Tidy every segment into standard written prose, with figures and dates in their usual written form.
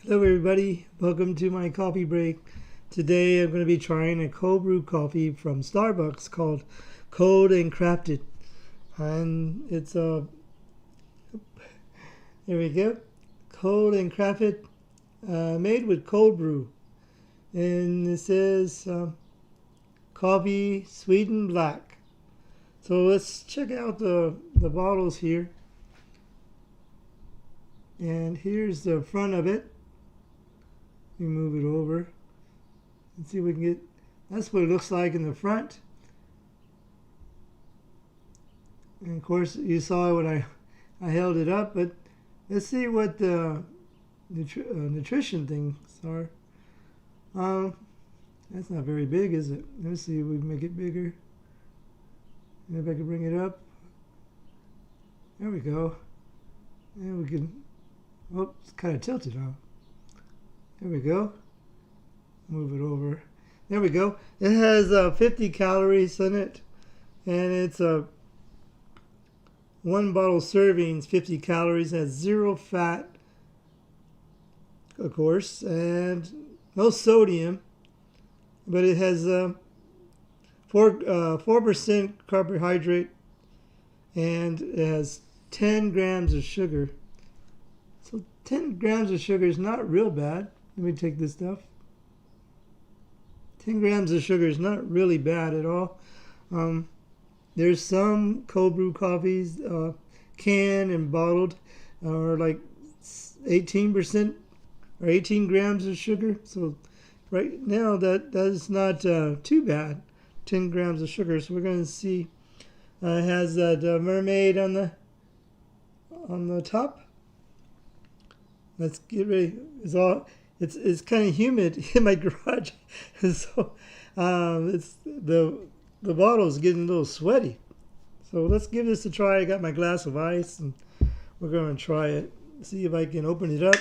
Hello everybody, welcome to my coffee break. Today I'm going to be trying a cold brew coffee from Starbucks called Cold and Crafted. And it's here we go, Cold and Crafted, made with cold brew. And it says coffee sweetened black. So let's check out the bottles here. And here's the front of it. We move it over and see if we can get, that's what it looks like in the front. And of course you saw when I held it up, but let's see what the nutrition things are. That's not very big, is it? Let's see if we can make it bigger. And if I can bring it up. There we go. And we can, oh, it's kind of tilted, huh? There we go. Move it over. There we go. It has 50 calories in it, and it's one bottle servings, 50 calories. It has 0 fat, of course, and no sodium, but it has 4% carbohydrate, and it has 10 grams of sugar. So 10 grams of sugar is not real bad. Let me take this stuff. 10 grams of sugar is not really bad at all. There's some cold brew coffees, canned and bottled, are like 18% or 18 grams of sugar. So right now that is not too bad, 10 grams of sugar. So we're going to see. It has that mermaid on the top. Let's get ready. It's kind of humid in my garage, so it's the bottle is getting a little sweaty. So let's give this a try. I got my glass of ice, and we're going to try it. See if I can open it up.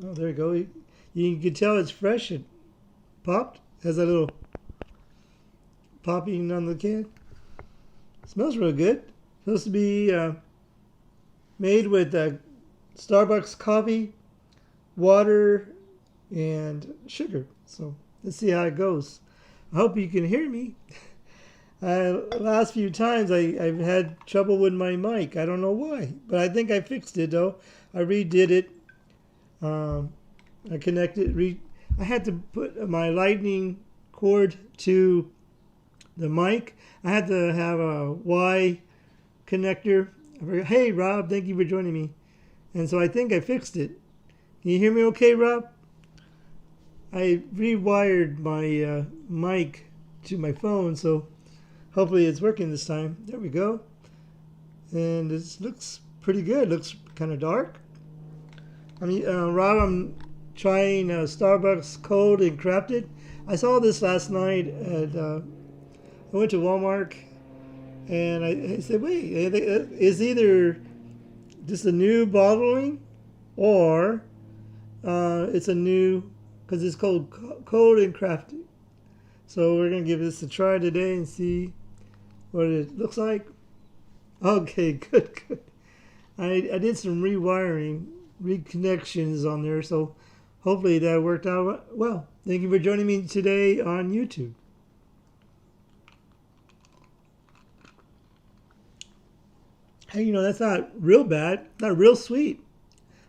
Oh, there you go. You can tell it's fresh. It popped. Has a little popping on the can. It smells real good. Supposed to be made with Starbucks coffee, water, and sugar. So let's see how it goes. I hope you can hear me. Last few times I've had trouble with my mic. I don't know why, but I think I fixed it though. I redid it. I connected. I had to put my lightning cord to the mic. I had to have a Y connector. Hey Rob, thank you for joining me. And so I think I fixed it. Can you hear me okay, Rob? I rewired my mic to my phone, so hopefully it's working this time. There we go. And it looks pretty good. Looks kind of dark. Rob, I'm trying Starbucks Cold and Crafted. I saw this last night at, I went to Walmart, and I said, wait, it's either just a new bottling, or it's a new, because it's called Cold and Crafted. So we're going to give this a try today and see what it looks like. Okay, good. I did some rewiring, reconnections on there, so hopefully that worked out well. Thank you for joining me today on YouTube. Hey, that's not real bad, not real sweet.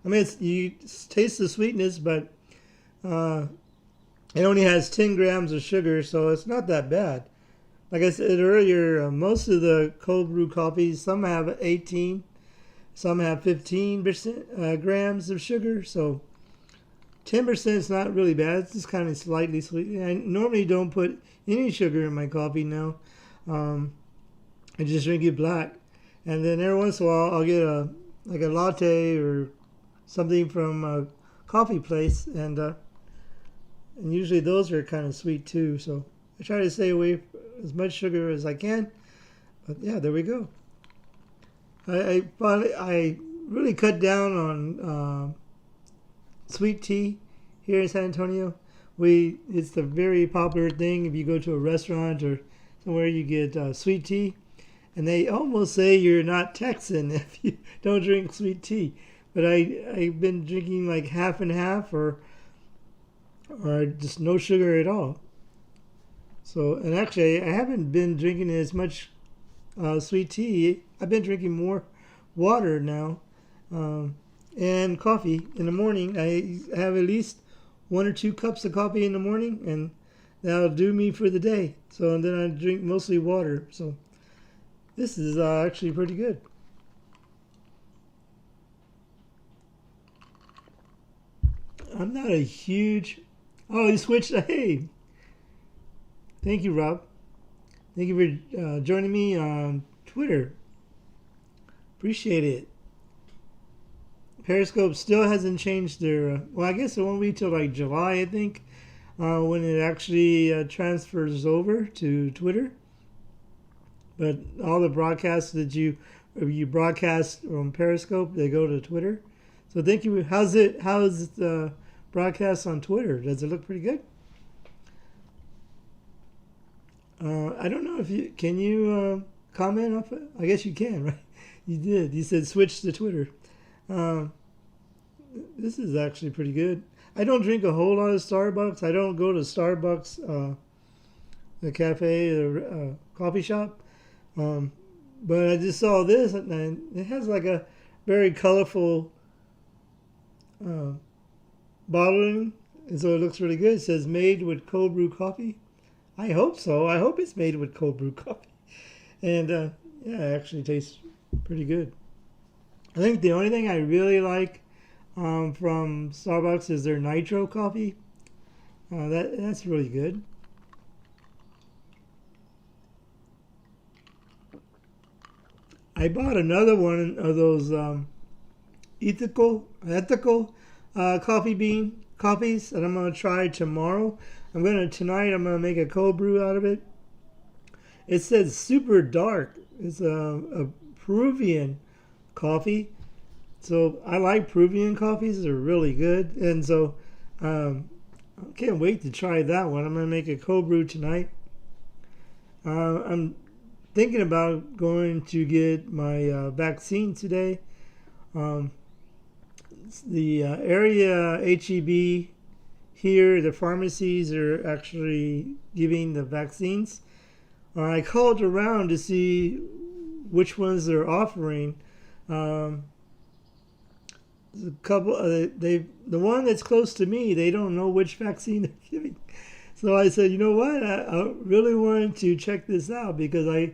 I mean, you taste the sweetness, but it only has 10 grams of sugar, so it's not that bad. Like I said earlier, most of the cold brew coffees, some have 18, some have 15% grams of sugar, so 10% is not really bad. It's just kind of slightly sweet. I normally don't put any sugar in my coffee now. I just drink it black. And then every once in a while, I'll get a latte or something from a coffee place, and usually those are kind of sweet too. So I try to stay away from as much sugar as I can. But yeah, there we go. I really cut down on sweet tea here in San Antonio. It's a very popular thing if you go to a restaurant or somewhere you get sweet tea. And they almost say you're not Texan if you don't drink sweet tea. But I've been drinking like half and half or or just no sugar at all. So, and actually, I haven't been drinking as much sweet tea. I've been drinking more water now, um, and coffee in the morning. I have at least 1 or 2 cups of coffee in the morning, and that'll do me for the day. So, and then I drink mostly water. So, this is actually pretty good. I'm not a huge. Oh, you switched. Hey, thank you, Rob. Thank you for joining me on Twitter. Appreciate it. Periscope still hasn't changed their. Well, I guess it won't be till like July, I think, when it actually transfers over to Twitter. But all the broadcasts that you broadcast from Periscope, they go to Twitter. So thank you. How's it? How's the broadcast on Twitter? Does it look pretty good? I don't know if you can you comment off it. I guess you can, right? You did. You said switch to Twitter. Um, this is actually pretty good. I don't drink a whole lot of Starbucks. I don't go to Starbucks, the cafe or coffee shop. Um, but I just saw this, and it has like a very colorful uh, bottling, and so it looks really good. It says made with cold brew coffee. I hope so. I hope it's made with cold brew coffee. And yeah, it actually tastes pretty good. I think the only thing I really like from Starbucks is their nitro coffee. That's really good. I bought another one of those ethical coffee bean coffees that I'm gonna try tomorrow. Tonight. I'm gonna make a cold brew out of it. It says super dark. It's a Peruvian coffee. So I like Peruvian coffees. They're really good. And so I can't wait to try that one. I'm going to make a cold brew tonight. I'm thinking about going to get my vaccine today. The area HEB here, the pharmacies are actually giving the vaccines. I called around to see which ones they're offering. A couple, the one that's close to me, they don't know which vaccine they're giving. So I said, you know what? I really wanted to check this out because I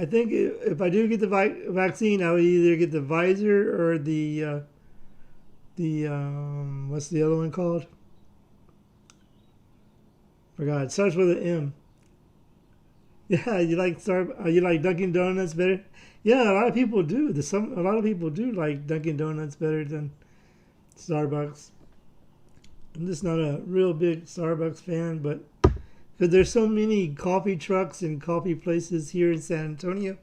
think if I do get the vaccine, I would either get the Pfizer or the what's the other one called? Forgot. It starts with an M. Yeah, you like Dunkin' Donuts better? Yeah, a lot of people do. A lot of people do like Dunkin' Donuts better than Starbucks. I'm just not a real big Starbucks fan, but because there's so many coffee trucks and coffee places here in San Antonio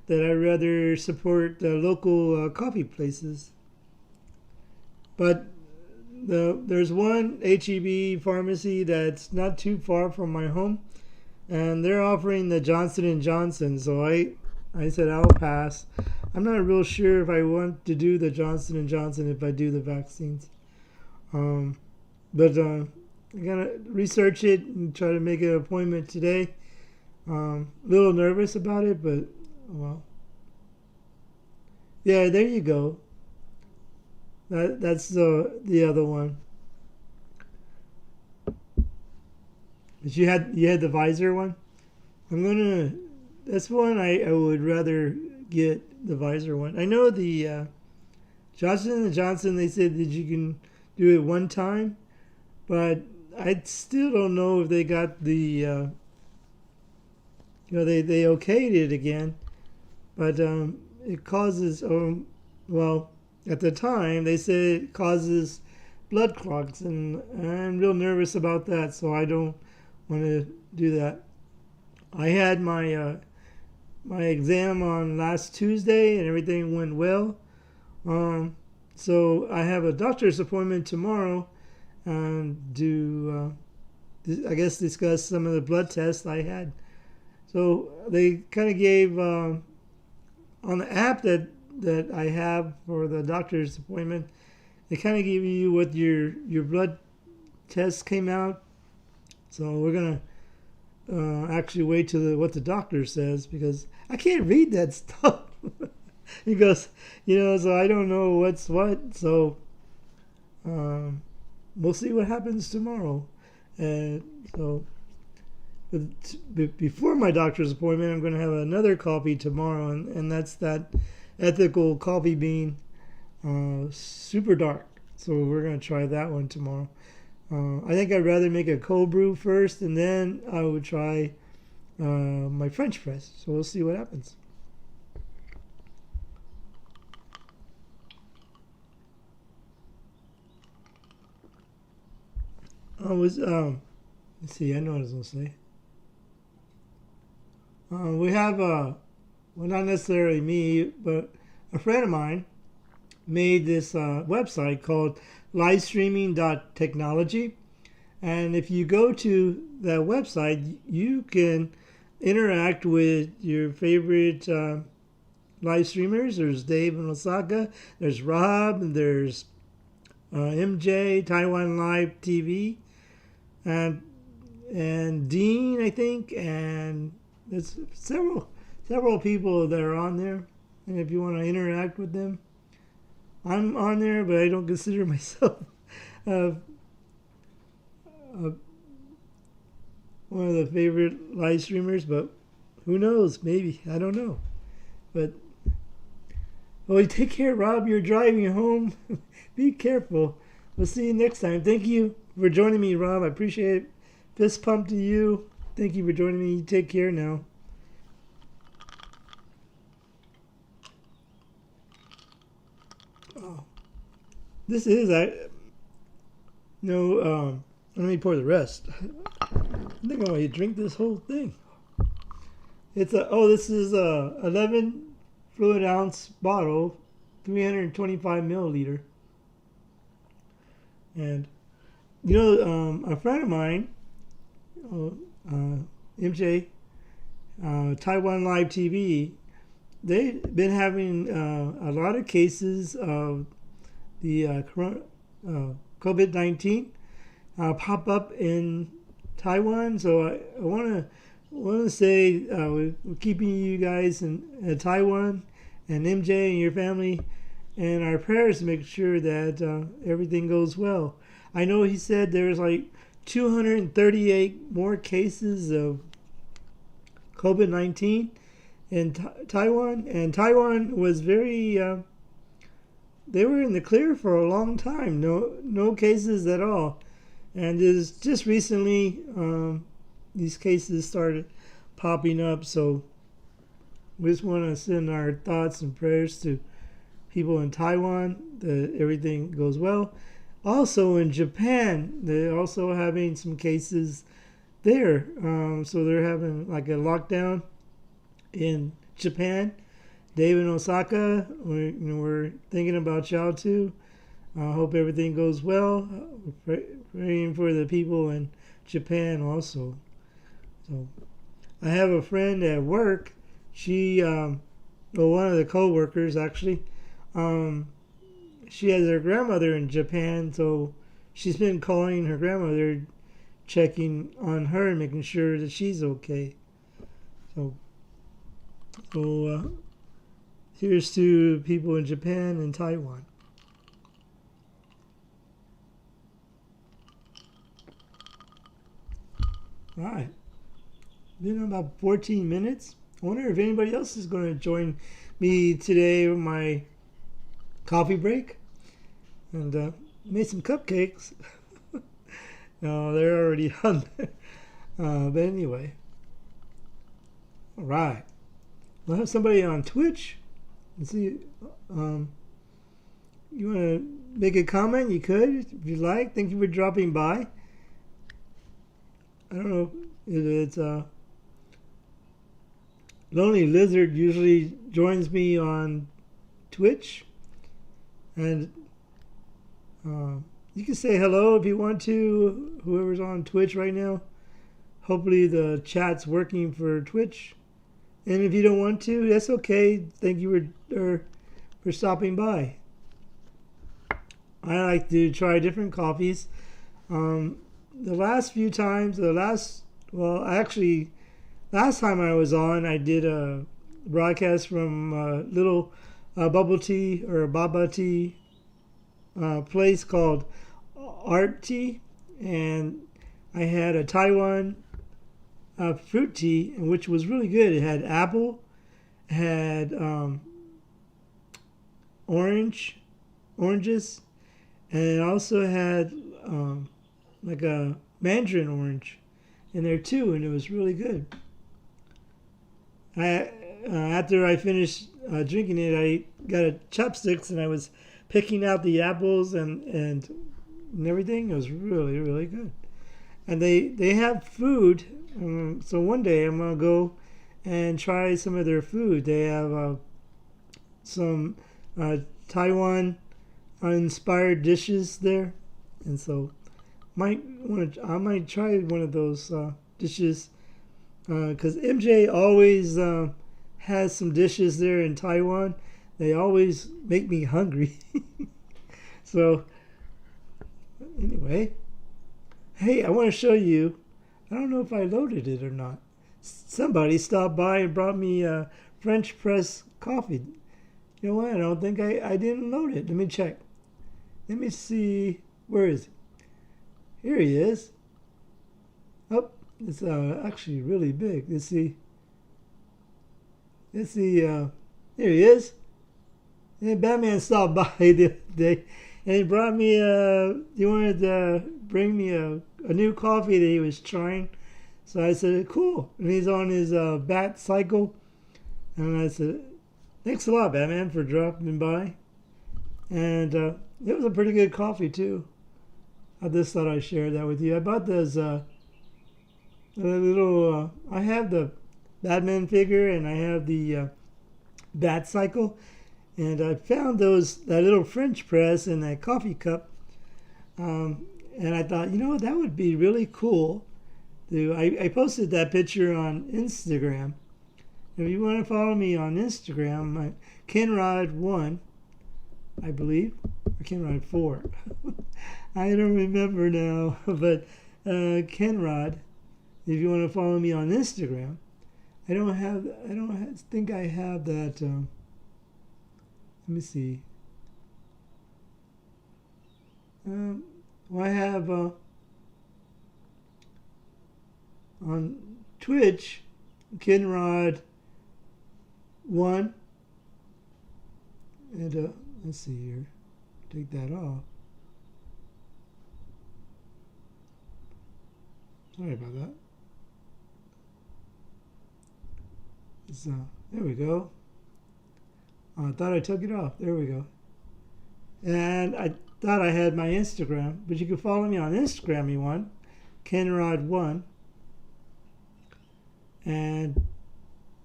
that I'd rather support the local coffee places. But there's one HEB pharmacy that's not too far from my home, and they're offering the Johnson & Johnson. So I said I'll pass. I'm not real sure if I want to do the Johnson & Johnson if I do the vaccines. But I gotta research it and try to make an appointment today. A little nervous about it, but well. Yeah, there you go. That's the other one. But you had the Pfizer one. That's one I would rather get the Pfizer one. I know the Johnson & Johnson. They said that you can do it one time, but I still don't know if they got the they okayed it again, but it causes well, at the time they said it causes blood clots, and I'm real nervous about that, so I don't want to do that. I had my my exam on last Tuesday, and everything went well. So I have a doctor's appointment tomorrow to, I guess, discuss some of the blood tests I had. So they kind of gave on the app that I have for the doctor's appointment. they kind of give you what your blood test came out. So we're gonna actually wait till what the doctor says because I can't read that stuff. He goes, so I don't know what's what. So we'll see what happens tomorrow. And so before my doctor's appointment, I'm going to have another coffee tomorrow, and that's that ethical coffee bean, super dark. So we're going to try that one tomorrow. I think I'd rather make a cold brew first, and then I would try my French press. So we'll see what happens. Let's see. I know what I was going to say. We have well, not necessarily me, but a friend of mine made this website called livestreaming.technology. And if you go to that website, you can interact with your favorite live streamers. There's Dave in Osaka, there's Rob, there's MJ, Taiwan Live TV, and Dean, I think, and there's several people that are on there. And if you want to interact with them, I'm on there, but I don't consider myself one of the favorite live streamers, but who knows? Maybe. I don't know. But, well, take care, Rob. You're driving home. Be careful. We'll see you next time. Thank you for joining me, Rob. I appreciate it. Fist pump to you. Thank you for joining me. Take care now. Oh, this is let me pour the rest. I think I'm going to drink this whole thing. This is a 11 fluid ounce bottle, 325 milliliter. And, a friend of mine, MJ, Taiwan Live TV, they've been having a lot of cases of the COVID-19 pop up in Taiwan. So I want to say we're keeping you guys in Taiwan and MJ and your family and our prayers to make sure that everything goes well. I know he said there's like 238 more cases of COVID-19 in Taiwan, and Taiwan was very they were in the clear for a long time. No cases at all. And just recently, these cases started popping up. So we just want to send our thoughts and prayers to people in Taiwan that everything goes well. Also in Japan, they're also having some cases there. So they're having like a lockdown in Japan. Dave in Osaka, we're thinking about y'all too. I hope everything goes well. We're praying for the people in Japan also. So I have a friend at work. She, one of the co-workers actually, she has her grandmother in Japan, so she's been calling her grandmother, checking on her and making sure that she's okay. So here's to people in Japan and Taiwan. All right. Been about 14 minutes. I wonder if anybody else is going to join me today with my coffee break. And made some cupcakes. No, they're already on there. But anyway. All right. We'll have somebody on Twitch. Let's see. You want to make a comment? You could, if you like. Thank you for dropping by. I don't know if it's Lonely Lizard usually joins me on Twitch, and you can say hello if you want to, whoever's on Twitch right now. Hopefully the chat's working for Twitch, and if you don't want to, that's okay. Thank you for stopping by. I like to try different coffees. The last few times, last time I was on, I did a broadcast from a little bubble tea or baba tea place called Art Tea, and I had a Taiwan fruit tea, which was really good. It had apple, had oranges, and it also had like a mandarin orange in there too, and it was really good. After I finished drinking it, I got a chopsticks and I was picking out the apples and everything. It was really, really good. And they have food, so one day I'm gonna go and try some of their food. They have some Taiwan inspired dishes there, and so I might try one of those dishes because MJ always has some dishes there in Taiwan. They always make me hungry. So anyway, hey, I want to show you. I don't know if I loaded it or not. Somebody stopped by and brought me French press coffee. You know what? I don't think I didn't load it. Let me check. Let me see. Where is he? Here he is. Oh, it's actually really big. Let's see. Here he is. And Batman stopped by the other day, and he brought me he wanted to bring me a new coffee that he was trying. So I said, cool. And he's on his bat cycle. And I said, thanks a lot, Batman, for dropping by. And it was a pretty good coffee, too. I just thought I'd share that with you. I bought those I have the Batman figure and I have the bat cycle. And I found that little French press in that coffee cup. And I thought, that would be really cool. I posted that picture on Instagram. If you want to follow me on Instagram, Kenrod1, I believe, or Kenrod4. I don't remember now, but Kenrod, if you want to follow me on Instagram, I don't think I have that. Let me see. I have on Twitch, Kenrod1, and let's see here. Take that off. Sorry about that. There we go. I thought I took it off. There we go. And I thought I had my Instagram, but you can follow me on Instagram, you want, Kenrod1. And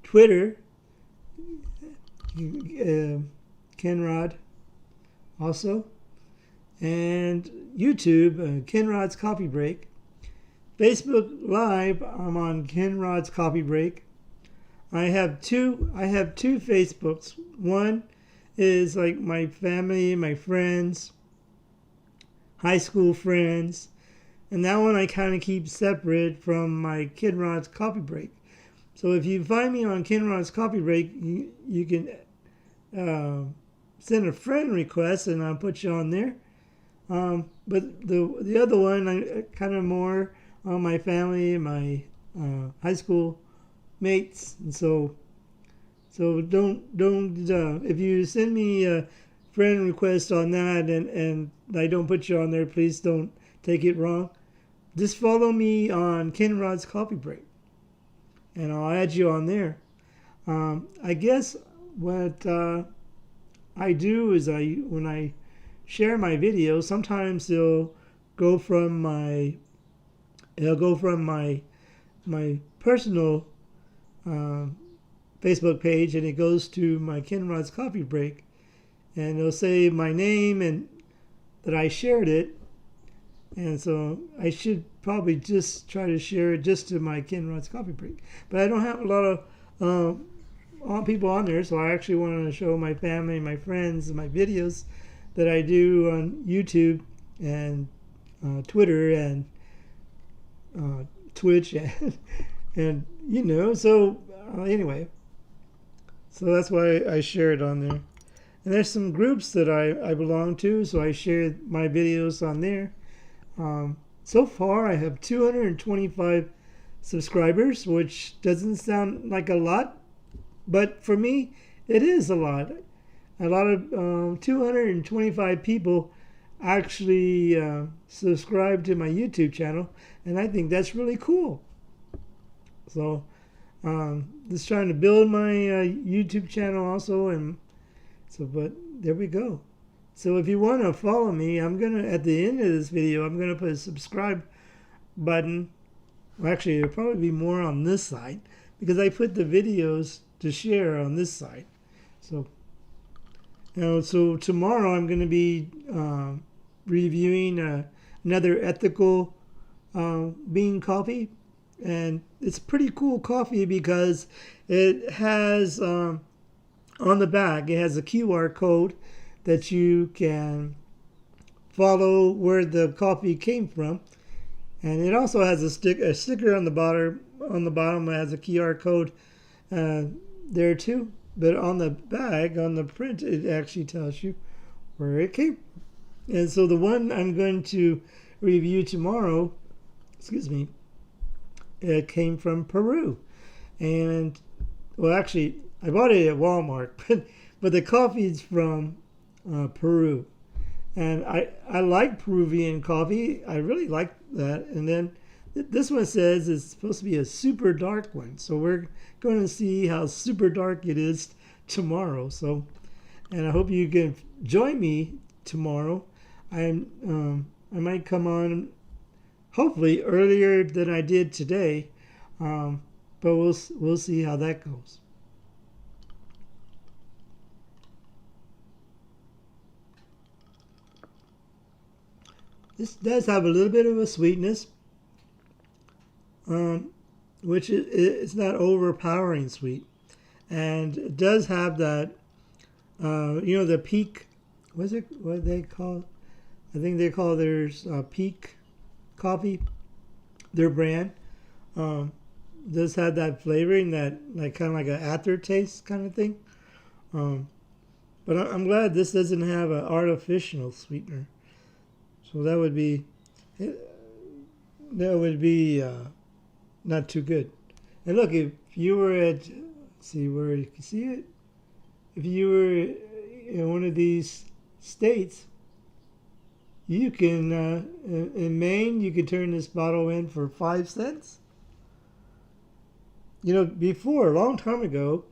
Twitter, Kenrod also. And YouTube, Kenrod's Coffee Break. Facebook Live, I'm on Kenrod's Coffee Break. I have two Facebooks. One is like my family, my friends, high school friends. And that one I kind of keep separate from my Kenrod's Coffee Break. So if you find me on Kenrod's Coffee Break, you can send a friend request and I'll put you on there. But the other one, I kind of more on my family, my high school mates, and so don't if you send me a friend request on that and I don't put you on there, please don't take it wrong. Just follow me on Kenrod's Coffee Break, and I'll add you on there. I guess what I do is when I share my videos, sometimes it'll go from my personal Facebook page and it goes to my Kenrod's Coffee Break, and it'll say my name and that I shared it, and so I should probably just try to share it just to my Kenrod's Coffee Break. But I don't have a lot of people on there, so I actually want to show my family, my friends, my videos that I do on YouTube and Twitter and Twitch and so anyway, so that's why I share it on there. And there's some groups that I belong to, so I share my videos on there. So far, I have 225 subscribers, which doesn't sound like a lot, but for me, it is a lot. A lot of 225 people actually subscribe to my YouTube channel, and I think that's really cool. So, just trying to build my YouTube channel also, and so, but there we go. So if you want to follow me, I'm gonna at the end of this video, I'm gonna put a subscribe button. Well, actually, it'll probably be more on this side because I put the videos to share on this side. So, so tomorrow I'm going to be reviewing another ethical bean coffee, and it's pretty cool coffee because it has on the back it has a QR code that you can follow where the coffee came from, and it also has a sticker on the bottom. On the bottom it has a QR code there too. But on the bag, on the print, it actually tells you where it came. And so the one I'm going to review tomorrow, it came from Peru. And, well, actually, I bought it at Walmart, but the coffee is from Peru. And I like Peruvian coffee. I really like that. And then this one says it's supposed to be a super dark one. So we're going to see how super dark it is tomorrow. So, and I hope you can join me tomorrow. I might come on hopefully earlier than I did today. But we'll see how that goes. This does have a little bit of a sweetness, which it's not overpowering sweet, and it does have that, the Peak. What they call? I think they call theirs Peak Coffee. Their brand does have that flavoring, that like kind of like an aftertaste kind of thing. But I'm glad this doesn't have an artificial sweetener. So that would be not too good. And look, if you were at, see where you can see it, if you were in one of these states, you can in Maine you could turn this bottle in for 5 cents. Before, a long time ago,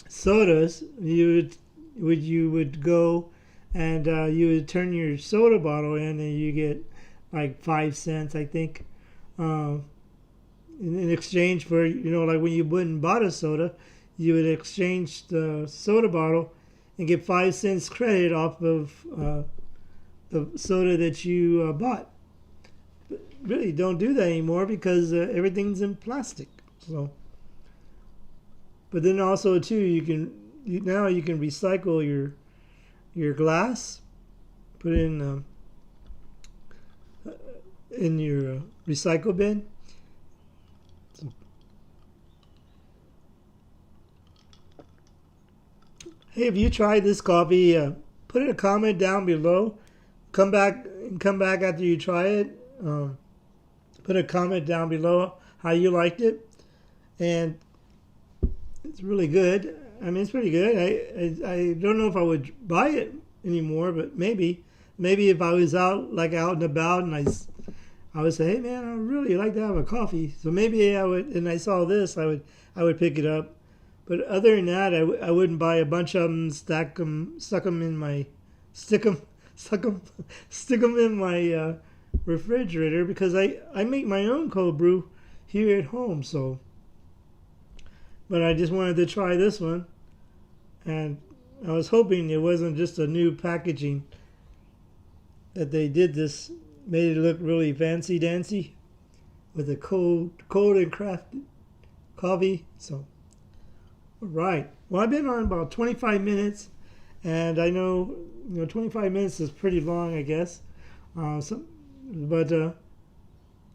sodas, you would go and you would turn your soda bottle in and you get like 5 cents, I think, in exchange for, like when you went and bought a soda, you would exchange the soda bottle and get 5 cents credit off of the soda that you bought. But really don't do that anymore because everything's in plastic. So, but then also too, now you can recycle your glass, put it in your recycle bin. Hey, if you tried this coffee, put in a comment down below. Come back after you try it. Put a comment down below how you liked it, and it's really good. I mean, it's pretty good. I don't know if I would buy it anymore, but maybe if I was out and about and I would say, hey man, I would really like to have a coffee. So maybe I would, and I saw this, I would pick it up. But other than that, I wouldn't buy a bunch of them, stick them in my refrigerator, because I make my own cold brew here at home. So, but I just wanted to try this one, and I was hoping it wasn't just a new packaging, that they did this, made it look really fancy dancy with a cold and crafted coffee. So, all right. Well, I've been on about 25 minutes, And I know, 25 minutes is pretty long, I guess. But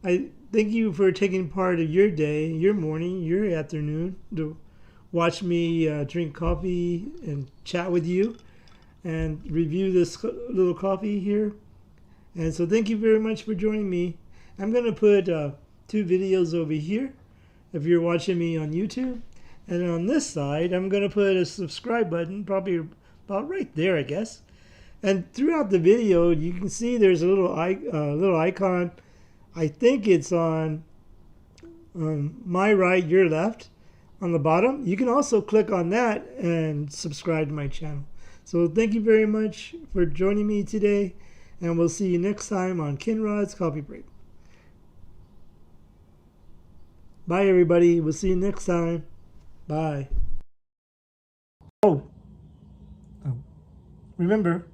I thank you for taking part of your day, your morning, your afternoon to watch me drink coffee and chat with you and review this little coffee here. And so thank you very much for joining me. I'm going to put 2 videos over here if you're watching me on YouTube. And on this side, I'm going to put a subscribe button, probably about right there, I guess. And throughout the video, you can see there's a little icon. I think it's on my right, your left, on the bottom. You can also click on that and subscribe to my channel. So thank you very much for joining me today, and we'll see you next time on Kinrod's Coffee Break. Bye, everybody. We'll see you next time. Bye. Oh, remember,